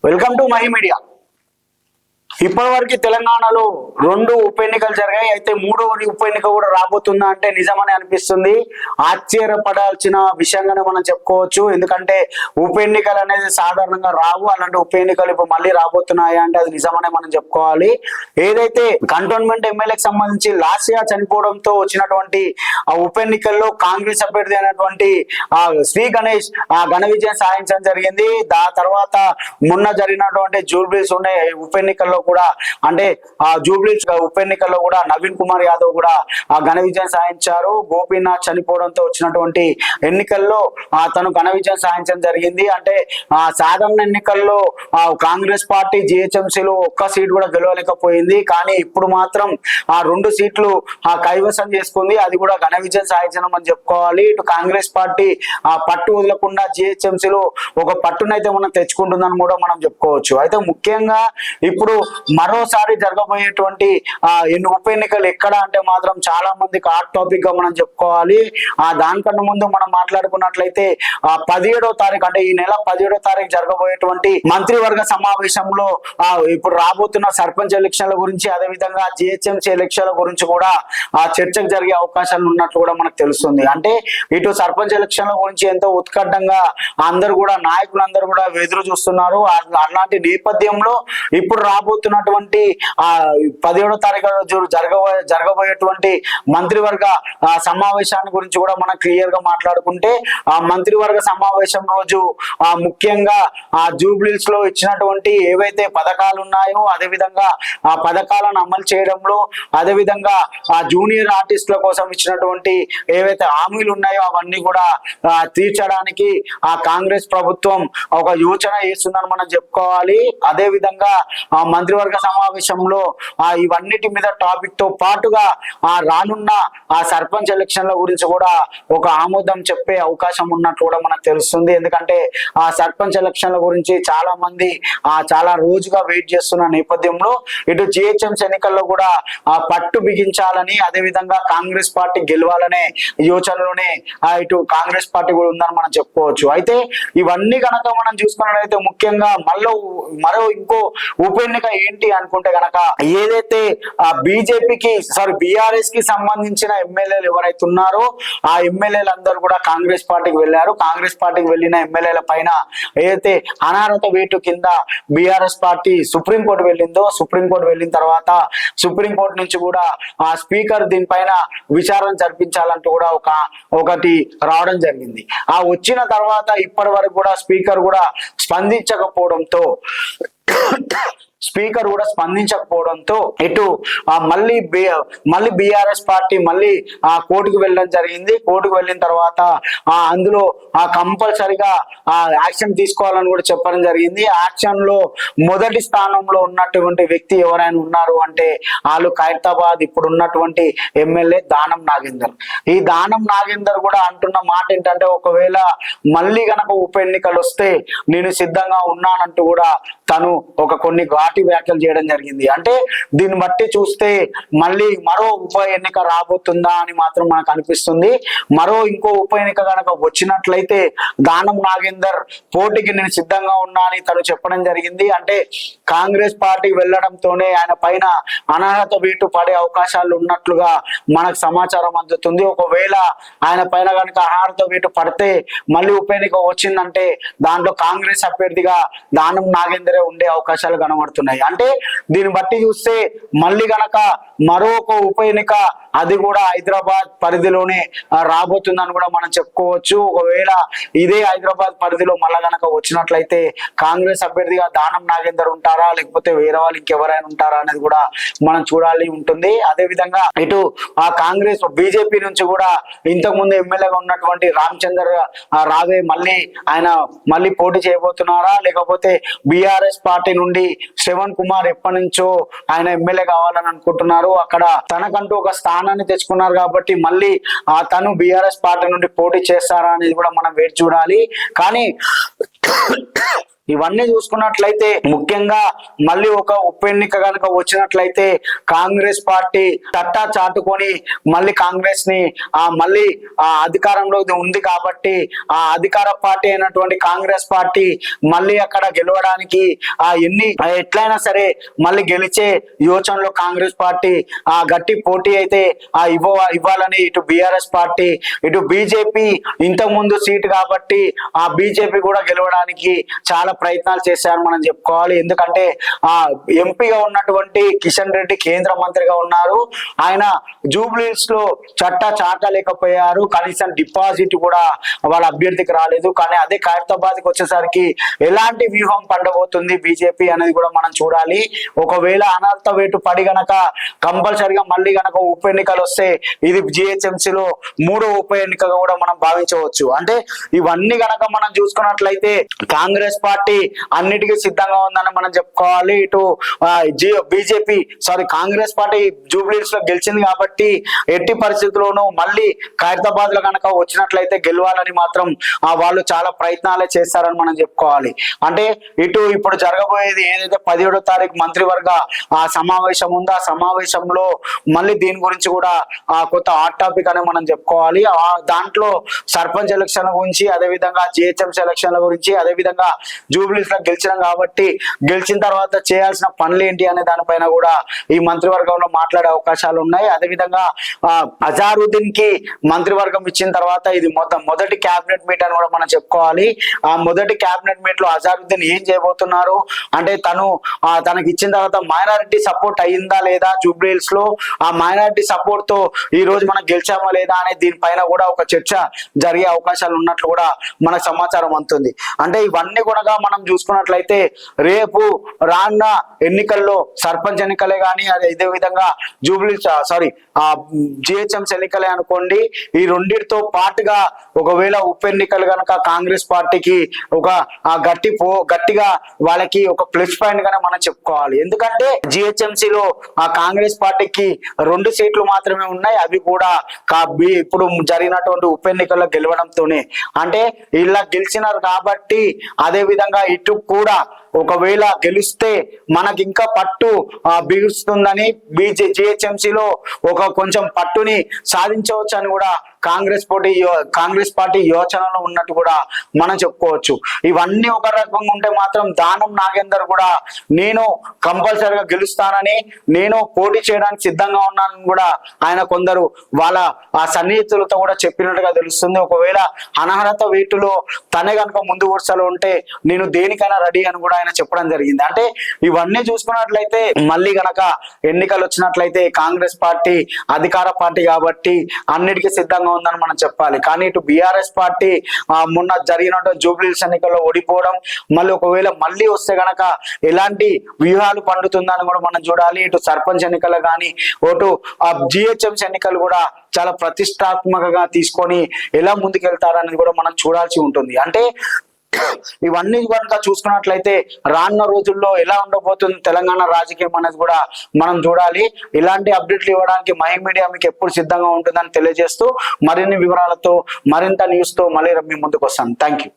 Welcome to my media. ఇప్పటివరకు తెలంగాణలో 2 ఉప ఎన్నికలు జరిగాయి. అయితే 3వ ఉప ఎన్నిక కూడా రాబోతుందా అంటే నిజమని అనిపిస్తుంది. ఆశ్చర్యపడాల్సిన విషయంగానే మనం చెప్పుకోవచ్చు. ఎందుకంటే ఉప ఎన్నికలు అనేది సాధారణంగా రావు. అలాంటి ఉప ఎన్నికలు ఇప్పుడు మళ్ళీ రాబోతున్నాయా అంటే అది నిజమనే మనం చెప్పుకోవాలి. ఏదైతే కంటోన్మెంట్ ఎమ్మెల్యేకి సంబంధించి లాస్ట్ ఇయర్ చనిపోవడంతో వచ్చినటువంటి ఆ ఉప ఎన్నికల్లో కాంగ్రెస్ అభ్యర్థి అయినటువంటి శ్రీ గణేష్ ఘన విజయం సాధించడం జరిగింది. తర్వాత మొన్న జరిగినటువంటి జూబ్లీస్ ఉండే ఉప ఎన్నికల్లో కూడా అంటే ఆ జూబ్లీస్ ఉప ఎన్నికల్లో కూడా నవీన్ కుమార్ యాదవ్ కూడా ఘన విజయం సాధించారు. గోపీనాథ్ చనిపోవడంతో వచ్చినటువంటి ఎన్నికల్లో తను ఘన విజయం సాధించడం జరిగింది. అంటే సాధారణ ఎన్నికల్లో కాంగ్రెస్ పార్టీ జిహెచ్ఎంసీలో ఒక్క సీట్ కూడా గెలవలేకపోయింది. కానీ ఇప్పుడు మాత్రం 2 సీట్లు కైవసం చేసుకుంది. అది కూడా ఘన విజయం సాధించడం అని చెప్పుకోవాలి. ఇటు కాంగ్రెస్ పార్టీ పట్టు వదలకుండా జిహెచ్ఎంసీలో ఒక పట్టునైతే మనం తెచ్చుకుంటుందని కూడా మనం చెప్పుకోవచ్చు. అయితే ముఖ్యంగా ఇప్పుడు మరోసారి జరగబోయేటువంటి ఉప ఎన్నికలు ఎక్కడ అంటే మాత్రం చాలా మందికి హాట్ టాపిక్ గా మనం చెప్పుకోవాలి. దానికన్నా ముందు మనం మాట్లాడుకున్నట్లయితే 17వ తారీఖు అంటే ఈ నెల 17వ తారీఖు జరగబోయేటువంటి మంత్రివర్గ సమావేశంలో ఇప్పుడు రాబోతున్న సర్పంచ్ ఎలక్షన్ల గురించి, అదే విధంగా జిహెచ్ఎంసీ ఎలక్షన్ల గురించి కూడా చర్చకు జరిగే అవకాశాలు ఉన్నట్లు కూడా మనకు తెలుస్తుంది. అంటే ఇటు సర్పంచ్ ఎలక్షన్ల గురించి ఎంతో ఉత్కంఠంగా అందరూ కూడా నాయకులందరూ కూడా ఎదురు చూస్తున్నారు. అలాంటి నేపథ్యంలో ఇప్పుడు రాబోతున్నటువంటి 17వ తారీఖు రోజు జరగబోయేటువంటి మంత్రివర్గ సమావేశాన్ని గురించి కూడా మనం క్లియర్ గా మాట్లాడుకుంటే మంత్రివర్గ సమావేశం రోజు ముఖ్యంగా జూబ్లీస్ లో ఇచ్చినటువంటి ఏవైతే పథకాలు ఉన్నాయో, అదే విధంగా ఆ పథకాలను అమలు చేయడంలో, అదే విధంగా జూనియర్ ఆర్టిస్టుల కోసం ఇచ్చినటువంటి ఏవైతే హామీలు ఉన్నాయో అవన్నీ కూడా తీర్చడానికి కాంగ్రెస్ ప్రభుత్వం ఒక యోచన చేస్తుందని మనం చెప్పుకోవాలి. అదే విధంగా మంత్రివర్గ సమావేశంలో ఇవన్నిటి మీద టాపిక్ తో పాటుగా రానున్న సర్పంచ్ ఎలక్షన్ల గురించి కూడా ఒక ఆమోదం చెప్పే అవకాశం ఉన్నట్టు కూడా మనకు తెలుస్తుంది. ఎందుకంటే సర్పంచ్ ఎలక్షన్ల గురించి చాలా మంది చాలా రోజుగా వెయిట్ చేస్తున్న నేపథ్యంలో ఇటు జిహెచ్ఎంసీ ఎన్నికల్లో కూడా పట్టు బిగించాలని, అదే విధంగా కాంగ్రెస్ పార్టీ గెలవాలనే యోచనలోనే ఇటు కాంగ్రెస్ పార్టీ కూడా ఉందని మనం చెప్పుకోవచ్చు. అయితే ఇవన్నీ కనుక మనం చూసుకున్నట్లయితే ముఖ్యంగా మరో ఇంకో ఉప ఎన్నిక ఏంటి అనుకుంటే గనక ఏదైతే బీజేపీకి బీఆర్ఎస్ కి సంబంధించిన ఎమ్మెల్యేలు ఎవరైతే ఉన్నారో ఆ ఎమ్మెల్యేలు అందరూ కూడా కాంగ్రెస్ పార్టీకి వెళ్ళారు. కాంగ్రెస్ పార్టీకి వెళ్ళిన ఎమ్మెల్యేల పైన ఏదైతే అనర్హత వేటు కింద బీఆర్ఎస్ పార్టీ సుప్రీంకోర్టు వెళ్ళిందో, సుప్రీంకోర్టు వెళ్ళిన తర్వాత సుప్రీంకోర్టు నుంచి కూడా ఆ స్పీకర్ దీనిపైన విచారణ జరిపించాలంటూ కూడా ఒకటి రావడం జరిగింది. వచ్చిన తర్వాత ఇప్పటి వరకు కూడా స్పీకర్ కూడా స్పందించకపోవడంతో ఇటు మళ్ళీ బీఆర్ఎస్ పార్టీ మళ్ళీ కోర్టుకు వెళ్ళడం జరిగింది. కోర్టుకు వెళ్ళిన తర్వాత అందులో కంపల్సరిగా యాక్షన్ తీసుకోవాలని కూడా చెప్పడం జరిగింది. యాక్షన్ లో మొదటి స్థానంలో ఉన్నటువంటి వ్యక్తి ఎవరైనా ఉన్నారు అంటే వాళ్ళు ఖైరతాబాద్ ఇప్పుడు ఉన్నటువంటి ఎమ్మెల్యే దానం నాగేందర్. ఈ దానం నాగేందర్ కూడా అంటున్న మాట ఏంటంటే ఒకవేళ మళ్ళీ గనక ఉప ఎన్నికలు వస్తే నేను సిద్ధంగా ఉన్నానంటూ కూడా తను కొన్ని ఘాటి వ్యాఖ్యలు చేయడం జరిగింది. అంటే దీన్ని బట్టి చూస్తే మళ్ళీ మరో ఉప ఎన్నిక రాబోతుందా అని మాత్రం మనకు అనిపిస్తుంది. ఇంకో ఉప ఎన్నిక కనుక వచ్చినట్లయితే దానం నాగేందర్ పోటీకి నేను సిద్ధంగా ఉన్నా అని తను చెప్పడం జరిగింది. అంటే కాంగ్రెస్ పార్టీ వెళ్లడంతోనే ఆయన పైన అనర్హత వేటు పడే అవకాశాలు ఉన్నట్లుగా మనకు సమాచారం అందుతుంది. ఒకవేళ ఆయన పైన కనుక అనర్హత వేటు పడితే మళ్ళీ ఉప ఎన్నిక వచ్చిందంటే దాంట్లో కాంగ్రెస్ అభ్యర్థిగా దానం నాగేందర్ ఉండే అవకాశాలు కనబడుతున్నాయి. అంటే దీన్ని బట్టి చూస్తే మళ్ళీ గనక మరొక ఉప ఎన్నిక అది కూడా హైదరాబాద్ పరిధిలోనే రాబోతుందని కూడా మనం చెప్పుకోవచ్చు. ఒకవేళ ఇదే హైదరాబాద్ పరిధిలో మళ్ళా గనక వచ్చినట్లయితే కాంగ్రెస్ అభ్యర్థిగా దానం నాగేందర్ ఉంటారా లేకపోతే వేరే వాళ్ళు ఇంకెవరైనా ఉంటారా అనేది కూడా మనం చూడాలి ఉంటుంది. అదే విధంగా ఇటు కాంగ్రెస్ బీజేపీ నుంచి కూడా ఇంతకుముందు ఎమ్మెల్యేగా ఉన్నటువంటి రామచందర్ రావే మళ్ళీ పోటీ చేయబోతున్నారా లేకపోతే బీఆర్ఎస్ పార్టీ నుండి శ్రవణ్ కుమార్ ఎప్పటి నుంచో ఆయన ఎమ్మెల్యే కావాలని అనుకుంటున్నారు. అక్కడ తనకంటూ ఒక స్థానాన్ని తెచ్చుకున్నారు కాబట్టి మళ్ళీ తను బీఆర్ఎస్ పార్టీ నుండి పోటీ చేస్తారా అనేది కూడా మనం వేచి చూడాలి. కానీ ఇవన్నీ చూసుకున్నట్లయితే ముఖ్యంగా మళ్ళీ ఒక ఉప ఎన్నిక కనుక వచ్చినట్లయితే కాంగ్రెస్ పార్టీ తట్టా చాటుకొని మళ్ళీ కాంగ్రెస్ ని మళ్ళీ అధికారంలో ఉంది కాబట్టి ఆ అధికార పార్టీ అయినటువంటి కాంగ్రెస్ పార్టీ మళ్ళీ అక్కడ గెలవడానికి ఎట్లయినా సరే మళ్ళీ గెలిచే యోచనలో కాంగ్రెస్ పార్టీ గట్టి పోటీ అయితే ఇవ్వాలని ఇటు బీఆర్ఎస్ పార్టీ ఇటు బీజేపీ ఇంతకు ముందు సీటు కాబట్టి ఆ బీజేపీ కూడా గెలవడానికి చాలా ప్రయత్నాలు చేశారు మనం చెప్పుకోవాలి. ఎందుకంటే ఎంపీగా ఉన్నటువంటి కిషన్ రెడ్డి కేంద్ర మంత్రిగా ఉన్నారు. ఆయన జూబ్లీస్ లో చాటలేకపోయారు, కనీసం డిపాజిట్ కూడా వాళ్ళ అభ్యర్థికి రాలేదు. కానీ అదే ఖైరతాబాద్ కి వచ్చేసరికి ఎలాంటి వ్యూహం పండబోతుంది బీజేపీ అనేది కూడా మనం చూడాలి. ఒకవేళ అనర్థ వేటు పడి గనక కంపల్సరిగా మళ్ళీ గనక ఉప ఎన్నికలు వస్తే ఇది జిహెచ్ఎంసీలో 3వ ఉప ఎన్నికగా కూడా మనం భావించవచ్చు. అంటే ఇవన్నీ గనక మనం చూసుకున్నట్లయితే కాంగ్రెస్ పార్టీ అన్నిటికీ సిద్ధంగా ఉందని మనం చెప్పుకోవాలి. ఇటు కాంగ్రెస్ పార్టీ జూబ్లీస్ లో గెలిచింది కాబట్టి ఎట్టి పరిస్థితుల్లోనూ మళ్ళీ ఖైరతాబాద్ లో కనుక వచ్చినట్లయితే గెలవాలని మాత్రం వాళ్ళు చాలా ప్రయత్నాలే చేస్తారని మనం చెప్పుకోవాలి. అంటే ఇప్పుడు జరగబోయేది ఏదైతే 17వ తారీఖు మంత్రివర్గ సమావేశం ఉందో ఆ సమావేశంలో మళ్ళీ దీని గురించి కూడా కొత్త హాట్ టాపిక్ అని మనం చెప్పుకోవాలి. దాంట్లో సర్పంచ్ ఎలక్షన్ల గురించి, అదేవిధంగా జిహెచ్ఎంసీ ఎలక్షన్ల గురించి, అదేవిధంగా జూబ్లీస్ లో గెలిచినాం కాబట్టి గెలిచిన తర్వాత చేయాల్సిన పనులు ఏంటి అనే దానిపైన కూడా ఈ మంత్రివర్గంలో మాట్లాడే అవకాశాలు ఉన్నాయి. అదేవిధంగా అజారుద్దీన్ కి మంత్రివర్గం ఇచ్చిన తర్వాత ఇది మొదటి క్యాబినెట్ మీట్ అని కూడా మనం చెప్పుకోవాలి. ఆ మొదటి క్యాబినెట్ మీట్ లో అజారుద్దీన్ ఏం చేయబోతున్నారు అంటే తనకి ఇచ్చిన తర్వాత మైనారిటీ సపోర్ట్ అయ్యిందా లేదా జూబ్లీస్ లో, ఆ మైనారిటీ సపోర్ట్ తో ఈ రోజు మనం గెలిచామా లేదా అనే దీనిపైన కూడా ఒక చర్చ జరిగే అవకాశాలు ఉన్నట్లు కూడా మనకు సమాచారం అందుతుంది. అంటే ఇవన్నీ కూడా మనం చూసుకున్నట్లయితే రేపు రానున్న ఎన్నికల్లో సర్పంచ్ ఎన్నికలే కానీ ఇదే విధంగా జిహెచ్ఎంసీ ఎన్నికలే అనుకోండి, ఈ రెండింటితో పాటుగా ఒకవేళ ఉప ఎన్నికలు కనుక కాంగ్రెస్ పార్టీకి ఒక గట్టిగా వాళ్ళకి ఒక ప్లస్ పాయింట్ గానే మనం చెప్పుకోవాలి. ఎందుకంటే జిహెచ్ఎంసీలో కాంగ్రెస్ పార్టీకి 2 సీట్లు మాత్రమే ఉన్నాయి. అవి కూడా ఇప్పుడు జరిగినటువంటి ఉప ఎన్నికల్లో గెలవడంతోనే, అంటే ఇలా గెలిచినారు కాబట్టి అదే విధంగా ఇటు కూడా ఒకవేళ గెలిస్తే మనకి ఇంకా పట్టు బిగుస్తుందని జిహెచ్ఎంసీలో కొంచెం పట్టుని సాధించవచ్చు అని కూడా కాంగ్రెస్ పార్టీ యోచనలో ఉన్నట్టు కూడా మనం చెప్పుకోవచ్చు. ఇవన్నీ ఒక రకంగా ఉంటే మాత్రం దానం నాగేందర్ కూడా నేను కంపల్సరిగా గెలుస్తానని, నేను పోటీ చేయడానికి సిద్ధంగా ఉన్నానని కూడా ఆయన కొందరు వాళ్ళ సన్నిహితులతో కూడా చెప్పినట్టుగా తెలుస్తుంది. ఒకవేళ అనర్హత వేటులో తనే కనుక ముందు వరుసలో ఉంటే నేను దేనికైనా రెడీ అని కూడా ఆయన చెప్పడం జరిగింది. అంటే ఇవన్నీ చూసుకున్నట్లయితే మళ్ళీ గనక ఎన్నికలు వచ్చినట్లయితే కాంగ్రెస్ పార్టీ అధికార పార్టీ కాబట్టి అన్నిటికీ సిద్ధంగా ఉందని మనం చెప్పాలి. కానీ ఇటు బీఆర్ఎస్ పార్టీ మొన్న జరిగినటువంటి జూబ్లీస్ ఎన్నికల్లో ఓడిపోవడం, మళ్ళీ ఒకవేళ మళ్ళీ వస్తే గనక ఎలాంటి వ్యూహాలు పండుతుందని కూడా మనం చూడాలి. ఇటు సర్పంచ్ ఎన్నికలు కానీ జిహెచ్ఎంసీ ఎన్నికలు కూడా చాలా ప్రతిష్టాత్మకంగా తీసుకొని ఎలా ముందుకెళ్తారనేది కూడా మనం చూడాల్సి ఉంటుంది. అంటే ఇవన్నీ కనుక చూసుకున్నట్లయితే రానున్న రోజుల్లో ఎలా ఉండబోతుంది తెలంగాణ రాజకీయం అనేది కూడా మనం చూడాలి. ఇలాంటి అప్డేట్లు ఇవ్వడానికి మై మీడియా మీకు ఎప్పుడు సిద్ధంగా ఉంటుందని తెలియజేస్తూ మరిన్ని వివరాలతో మరింత న్యూస్ తో మళ్ళీ మీ ముందుకు వస్తాను. Thank you.